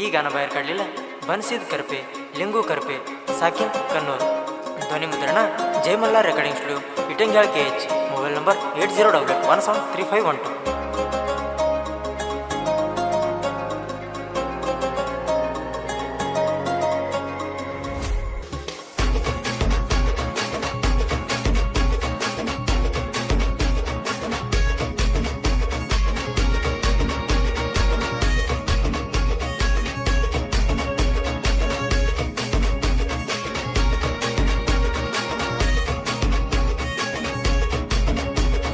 ಈ गाणं बाहेर काढलेलं बनसिद्ध करपे, लिंगू करपे, साकिन कन्नूर. ध्वनी मुद्रण Jai Malhar recording studio, Itangyal KH. Mobile number 8088173512.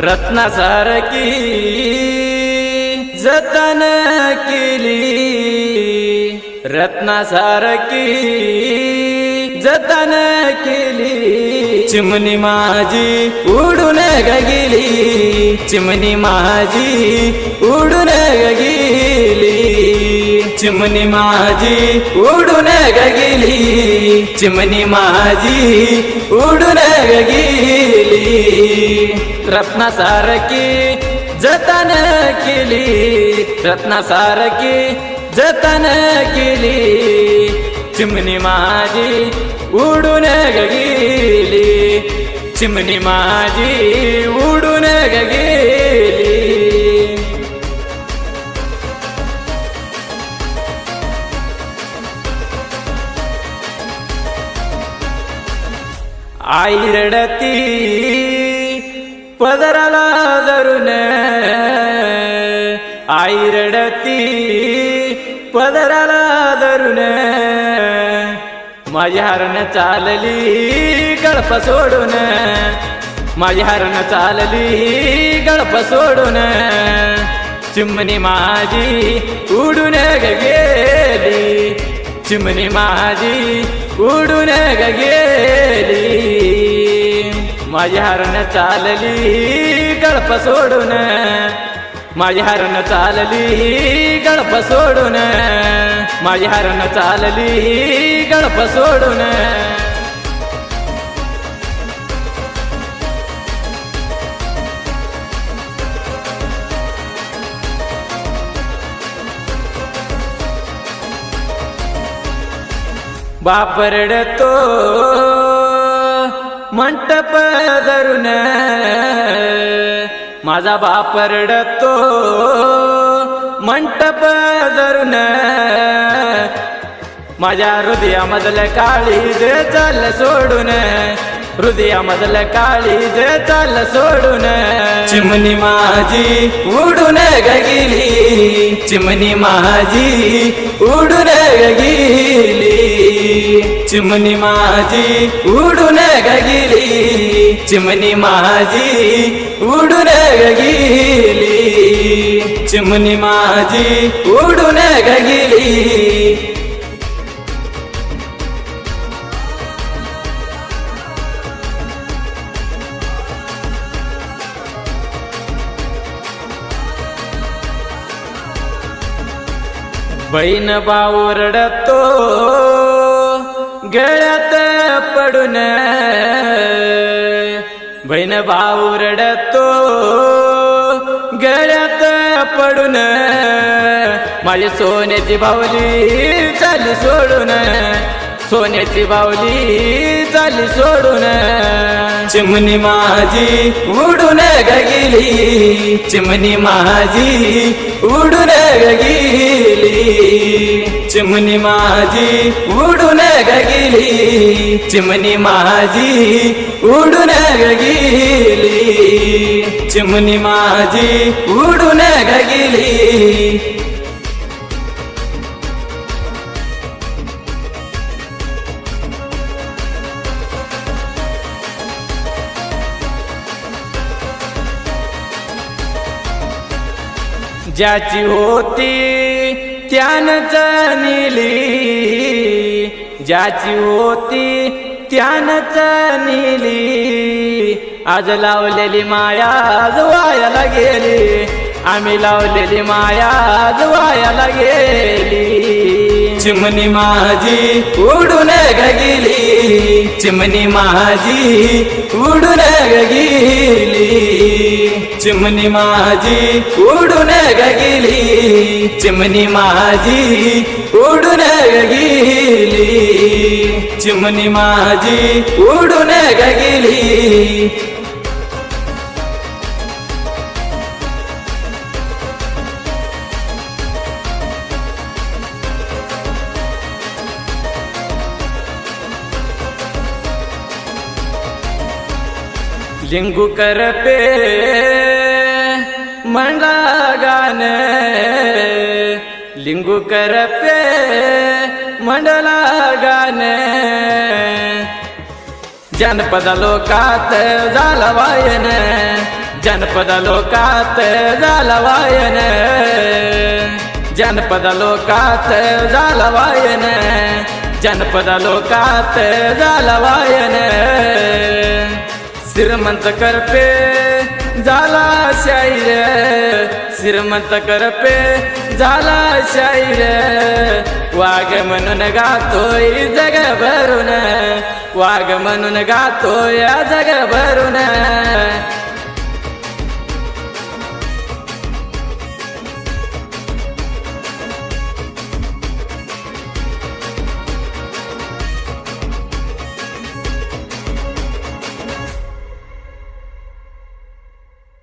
रत्नासारखी जतन केली, रत्नासारखी जतन केली. चिमणी माझी उडून गेली, चिमणी माझी उडून गेली, चिमणी माझी उडून गेली, चिमणी माझी उडून गेली. रत्नासारखी जतन केली, रत्नासारखी जतन केली. चिमणी माझी उडून गेली, चिमणी माझी उडून गेली. आई रडती पदराला धरून, आई रडती पदराला धरून. माझी हरण चालली गळप सोडून, माझी हरण चालली गळप सोडून. चिमणी माझी उडून गेली, चिमणी माझी उडून गेली. माझी हरण चालली गळप सोडून, माझी हरण चालली गळप सोडून, माझी हरण चालली गळप सोडून. बाप रडतो मंटप धरून, माझा बाप रडतो मंटप धरून. माझ्या हृदयामधलं काळीज चाल सोडून, हृदयामधलं काळीज चाल सोडून. चिमणी माझी उडून गेली, चिमणी माझी उडून गेली, चिमणी माझी उडून गेली, चिमणी माझी उडून गेली, चिमणी माझी उडून गेली. बहीण भाऊ रडतो गळ्यात पडून, बहीण भाऊ रडतो गळ्यात पडून. माझी सोन्याची बावली चाली सोडून, सोन्याची बावली चाली सोडून. चिमणी माझी उडून गेली, चिमणी माझी उडून गेली, चिमणी माझी उडून गेली, चिमणी माझी उडून गेली, चिमणी माझी उडून गेली. ज्याची होती त्यानंच नेली, ज्याची होती त्यानंच नेली. आज लावलेली माया आज वायाला गेली, आम्ही लावलेली माया आज वायाला गेली. चिमणी माझी उडून गेली, चिमणी माझी उडून गेली, चिमणी माझी उडून गेली, चिमणी माझी उडून गेली, चिमणी माझी उडून गेली. लिंगू करपे म्हणला गाणे, लिंगू करपे म्हणला गाणे, जनपद लोकात झाला वायन, जनपद लोकात झाला वायन, जनपद लोकात झाला वायन, जनपद लोकात झाला वायन. श्रीमंत करपे झाला शाहीर, श्रीमंत करपे झाला शाहीर, वाघ म्हणून गातोय जग भरून, वाघ म्हणून गातोय जग भरून.